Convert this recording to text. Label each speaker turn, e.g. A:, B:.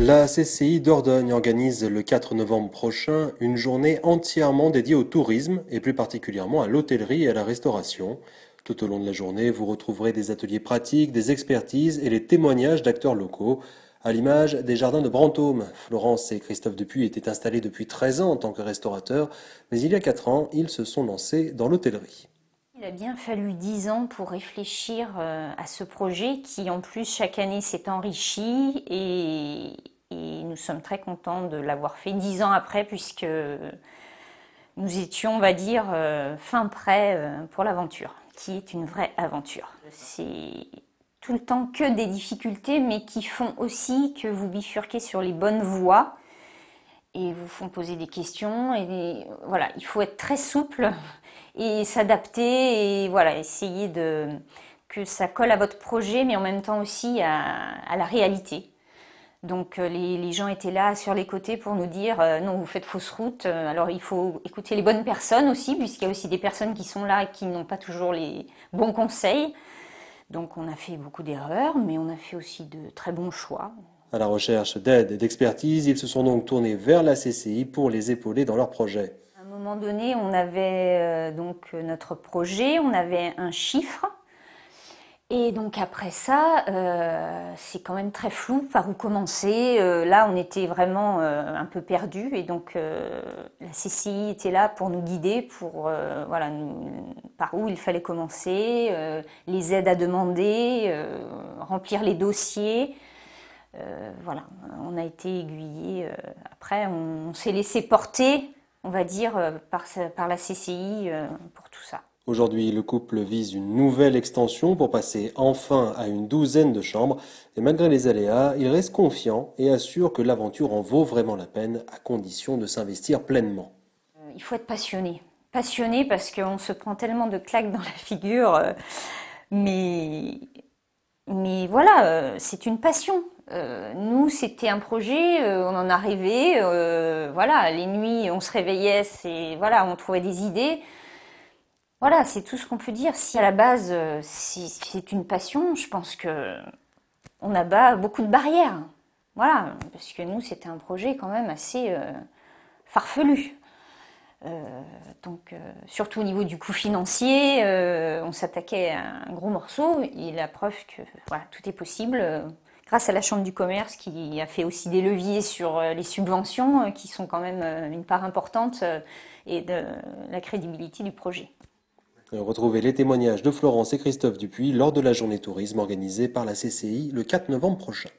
A: La CCI Dordogne organise le 4 novembre prochain une journée entièrement dédiée au tourisme et plus particulièrement à l'hôtellerie et à la restauration. Tout au long de la journée, vous retrouverez des ateliers pratiques, des expertises et les témoignages d'acteurs locaux. À l'image des jardins de Brantôme, Florence et Christophe Dupuis étaient installés depuis 13 ans en tant que restaurateurs, mais il y a 4 ans, ils se sont lancés dans l'hôtellerie.
B: Il a bien fallu 10 ans pour réfléchir à ce projet qui en plus chaque année s'est enrichi et nous sommes très contents de l'avoir fait 10 ans après puisque nous étions, on va dire, fin prêt pour l'aventure, qui est une vraie aventure. C'est tout le temps que des difficultés mais qui font aussi que vous bifurquez sur les bonnes voies et vous font poser des questions et voilà, il faut être très souple et s'adapter et voilà, essayer de que ça colle à votre projet mais en même temps aussi à la réalité. Donc les gens étaient là sur les côtés pour nous dire non, vous faites fausse route. Alors il faut écouter les bonnes personnes aussi, puisqu'il y a aussi des personnes qui sont là et qui n'ont pas toujours les bons conseils. Donc on a fait beaucoup d'erreurs, mais on a fait aussi de très bons choix.
A: À la recherche d'aide et d'expertise, ils se sont donc tournés vers la CCI pour les épauler dans leur projet.
B: À un moment donné, on avait donc notre projet, on avait un chiffre. Et donc après ça, c'est quand même très flou par où commencer. Là, on était vraiment un peu perdus et donc la CCI était là pour nous guider, pour voilà, par où il fallait commencer, les aides à demander, remplir les dossiers. Voilà, on a été aiguillés. Après, on s'est laissé porter, on va dire, par la CCI pour tout ça.
A: Aujourd'hui, le couple vise une nouvelle extension pour passer enfin à une douzaine de chambres. Et malgré les aléas, il reste confiant et assure que l'aventure en vaut vraiment la peine à condition de s'investir pleinement.
B: Il faut être passionné. Passionné parce qu'on se prend tellement de claques dans la figure. Mais, mais voilà, c'est une passion. Nous, c'était un projet, on en a rêvé. Voilà, les nuits, on se réveillait, voilà, on trouvait des idées. Voilà, c'est tout ce qu'on peut dire. Si à la base c'est une passion, je pense que on abat beaucoup de barrières. Voilà, parce que nous c'était un projet quand même assez farfelu. Donc surtout au niveau du coût financier, on s'attaquait à un gros morceau et la preuve que voilà, tout est possible. Grâce à la Chambre du commerce qui a fait aussi des leviers sur les subventions qui sont quand même une part importante et de la crédibilité du projet.
A: Retrouvez les témoignages de Florence et Christophe Dupuis lors de la journée tourisme organisée par la CCI le 4 novembre prochain.